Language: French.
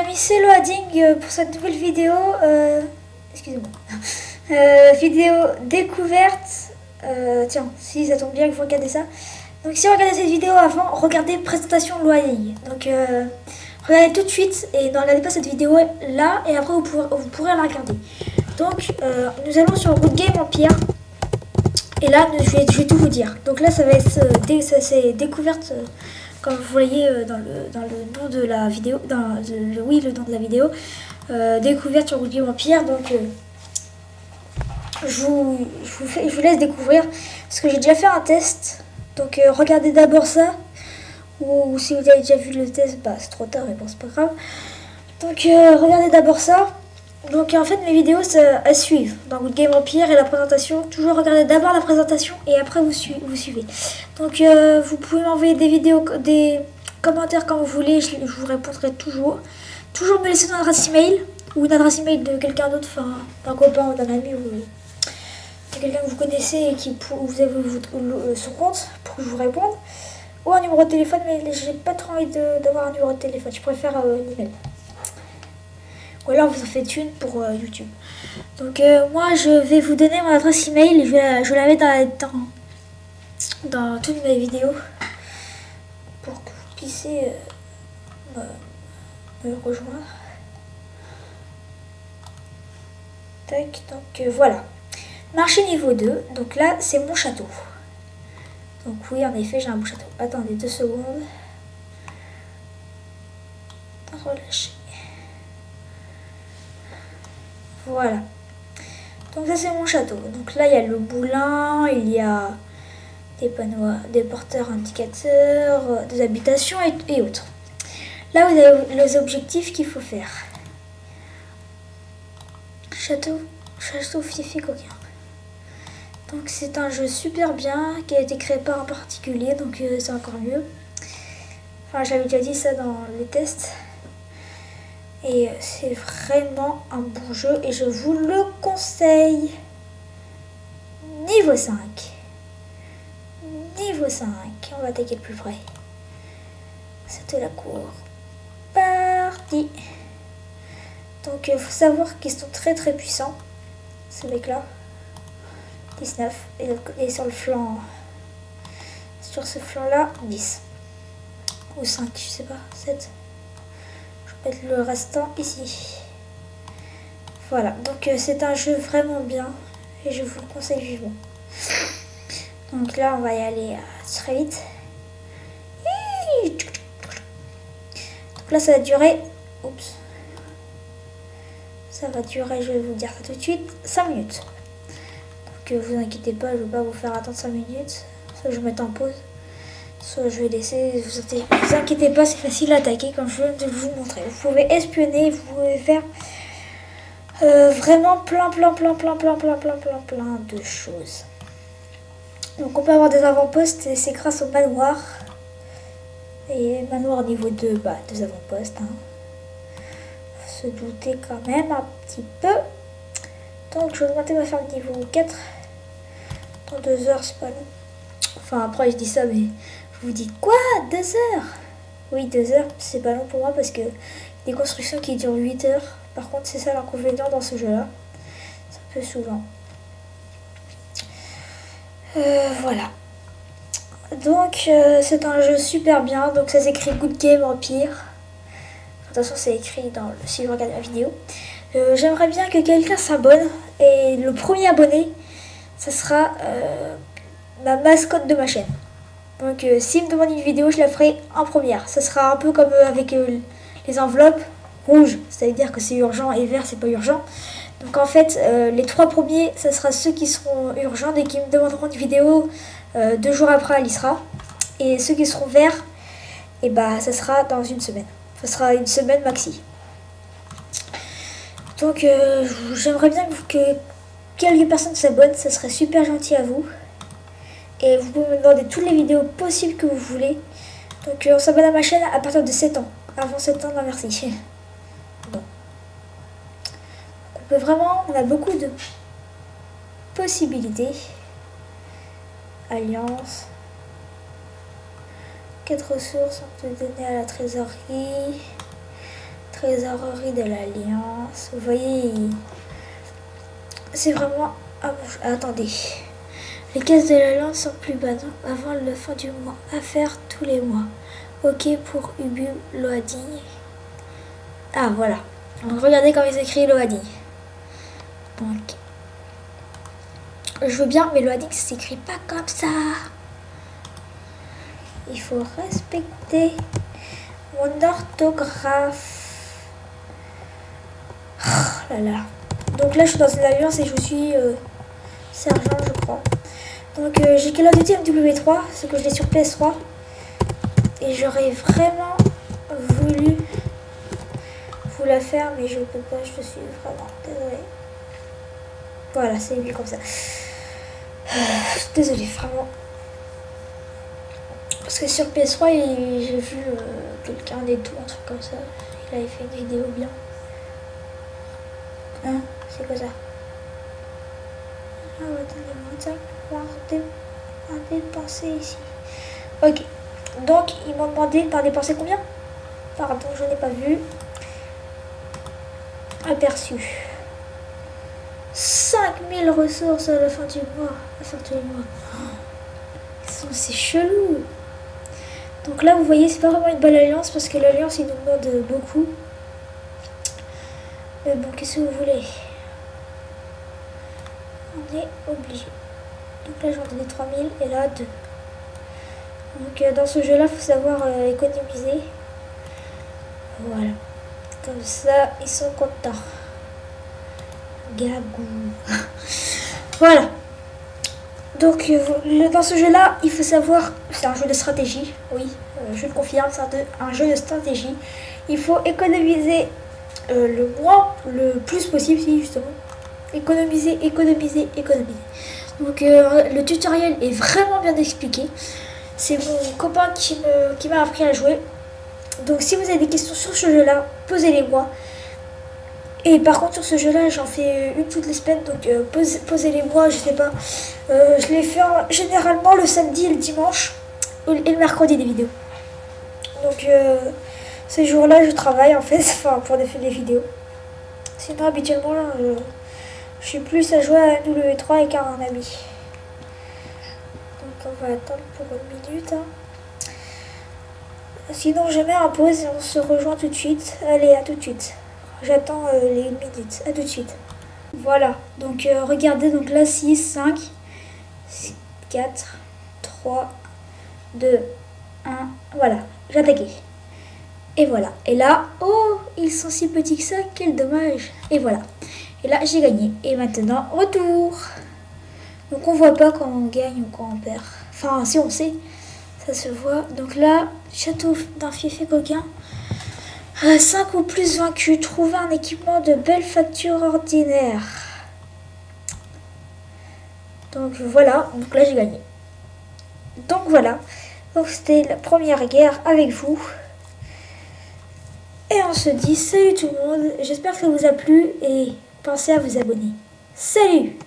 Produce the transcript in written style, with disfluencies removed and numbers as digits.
amis, c'est Loading pour cette nouvelle vidéo. Excusez-moi. Vidéo découverte. Tiens, si ça tombe bien que vous regardez ça. Donc si vous regardez cette vidéo avant, regardez présentation Loading. Donc regardez tout de suite et ne regardez pas cette vidéo là et après vous pourrez la regarder. Donc nous allons sur Good Game Empire. Et là, je vais tout vous dire. Donc là, ça va être c'est découverte, comme vous voyez dans le nom de la vidéo, le nom de la vidéo, découverte sur Good Game Empire. Donc je vous laisse découvrir parce que j'ai déjà fait un test. Donc regardez d'abord ça, ou si vous avez déjà vu le test, bah c'est trop tard, mais bon c'est pas grave. Donc regardez d'abord ça. Donc en fait mes vidéos elles suivent dans Good Game Empire et la présentation. Toujours regardez d'abord la présentation et après vous suivez. Donc vous pouvez m'envoyer des vidéos, des commentaires quand vous voulez, je vous répondrai toujours. Toujours me laisser une adresse email ou une adresse email de quelqu'un d'autre, enfin d'un copain ou d'un ami ou quelqu'un que vous connaissez et qui vous avez son compte pour que je vous réponde. Ou un numéro de téléphone, mais j'ai pas trop envie d'avoir un numéro de téléphone, je préfère un email. Ou alors vous en faites une pour YouTube. Donc moi je vais vous donner mon adresse email et je la mets dans toutes mes vidéos pour que vous puissiez me rejoindre. Tac, donc voilà. Marché niveau 2, donc là c'est mon château. Donc oui en effet j'ai un beau château. Attendez 2 secondes. Relâchez. Voilà. Donc ça c'est mon château. Donc là il y a le moulin, il y a des panneaux, des porteurs indicateurs, des habitations et autres. Là vous avez les objectifs qu'il faut faire. Château Fifi Coquin. Donc c'est un jeu super bien qui a été créé par un particulier, donc c'est encore mieux. Enfin j'avais déjà dit ça dans les tests. Et c'est vraiment un bon jeu et je vous le conseille. Niveau 5. Niveau 5. On va attaquer le plus près. C'était la cour. Parti. Donc il faut savoir qu'ils sont très puissants. Ces mecs là. 19. Et sur le flanc. Sur ce flanc là, 10. Ou 5, je sais pas. 7. Et le restant ici. Voilà, donc c'est un jeu vraiment bien et je vous le conseille vivement. Donc là on va y aller très vite. Donc là ça va durer, oups, ça va durer, je vais vous dire ça tout de suite, 5 minutes. Donc vous inquiétez pas, je ne vais pas vous faire attendre 5 minutes, soit je vais mettre en pause. Soit je vais laisser, vous inquiétez pas, c'est facile à attaquer comme je viens de vous montrer. Vous pouvez espionner, vous pouvez faire vraiment plein de choses. Donc on peut avoir des avant-postes et c'est grâce au manoir. Et manoir niveau 2, bah 2 avant-postes. Hein. Faut se douter quand même un petit peu. Donc je vais augmenter ma ferme niveau 4. Dans 2 heures, c'est pas long. Enfin après je dis ça mais... Vous dites quoi? 2 heures? Oui, 2 heures, c'est pas long pour moi parce que des constructions qui durent 8 heures. Par contre, c'est ça l'inconvénient dans ce jeu-là. Ça peut souvent. Voilà. Donc, c'est un jeu super bien. Donc, ça s'écrit Good Game Empire. De toute façon, c'est écrit si vous regardez la vidéo. J'aimerais bien que quelqu'un s'abonne. Et le premier abonné, ça sera ma mascotte de ma chaîne. Donc s'il me demande une vidéo, je la ferai en première. Ça sera un peu comme avec les enveloppes rouges. C'est-à-dire que c'est urgent et vert, c'est pas urgent. Donc en fait, les 3 premiers, ça sera ceux qui seront urgents et qui me demanderont une vidéo 2 jours après, elle y sera. Et ceux qui seront verts, et bah ça sera dans une semaine. Ça sera une semaine maxi. Donc j'aimerais bien que quelques personnes s'abonnent. Ça serait super gentil à vous. Et vous pouvez me demander toutes les vidéos possibles que vous voulez. Donc on s'abonne à ma chaîne à partir de 7 ans. Avant 7 ans, non merci. Bon. On a beaucoup de possibilités. Alliance. 4 ressources, on peut donner à la trésorerie. Trésorerie de l'Alliance. Vous voyez, c'est vraiment... Ah, bon, attendez. Les caisses de l'Alliance sont plus bas avant la fin du mois. À faire tous les mois. Ok pour Ubu Loading. Ah, voilà. Donc, regardez comment il s'écrit Loading. Donc, je veux bien, mais Loading, ça s'écrit pas comme ça. Il faut respecter mon orthographe. Oh là là. Donc là, je suis dans une alliance et je suis sergent, je crois. Donc j'ai Call of Duty MW3, ce que je l'ai sur PS3. Et j'aurais vraiment voulu vous la faire, mais je peux pas, je suis vraiment désolée. Voilà, c'est lui comme ça. Désolée, vraiment. Parce que sur PS3, j'ai vu quelqu'un des tout, un truc comme ça. Il avait fait une vidéo bien. Hein? C'est quoi ça? Ah ouais, attendez-moi, à dépenser ici. Ok. Donc, ils m'ont demandé par dépenser combien? Pardon, je n'ai pas vu. Aperçu. 5000 ressources à la fin du mois. À la fin du mois. C'est chelou. Donc là, vous voyez, c'est pas vraiment une bonne alliance parce que l'alliance, il nous demande beaucoup. Mais bon, qu'est-ce que vous voulez? On est obligé. Donc là, j'en donnais 3000 et là, 2. Donc dans ce jeu-là, il faut savoir économiser. Voilà. Comme ça, ils sont contents. Gagou. Voilà. Donc dans ce jeu-là, il faut savoir, c'est un jeu de stratégie, oui, je le confirme, c'est un jeu de stratégie. Il faut économiser le plus possible, si justement. Économiser. Donc le tutoriel est vraiment bien expliqué. C'est mon copain qui m'a appris à jouer. Donc si vous avez des questions sur ce jeu-là, posez-les moi. Et par contre sur ce jeu-là, j'en fais une toutes les semaines, donc posez-les moi, je sais pas. Je les fais généralement le samedi et le dimanche, et le mercredi des vidéos. Donc ces jours-là, je travaille en fait, enfin pour faire des vidéos. Sinon habituellement, là, je suis plus à jouer à MW3 avec un ami. Donc on va attendre pour une minute. Hein. Sinon je mets en pause et on se rejoint tout de suite. Allez, à tout de suite. J'attends les minutes. À tout de suite. Voilà. Donc regardez. Donc là 6, 5, 4, 3, 2, 1. Voilà. J'ai attaqué. Et voilà. Et là, oh, ils sont si petits que ça. Quel dommage. Et voilà. Et là, j'ai gagné. Et maintenant, retour. Donc on voit pas quand on gagne ou quand on perd. Enfin, si on sait. Ça se voit. Donc là, château d'un fiefé coquin. 5 ou plus vaincus. Trouver un équipement de belle facture ordinaire. Donc voilà. Donc là, j'ai gagné. Donc voilà. Donc c'était la première guerre avec vous. Et on se dit salut tout le monde. J'espère que ça vous a plu. Et pensez à vous abonner. Salut!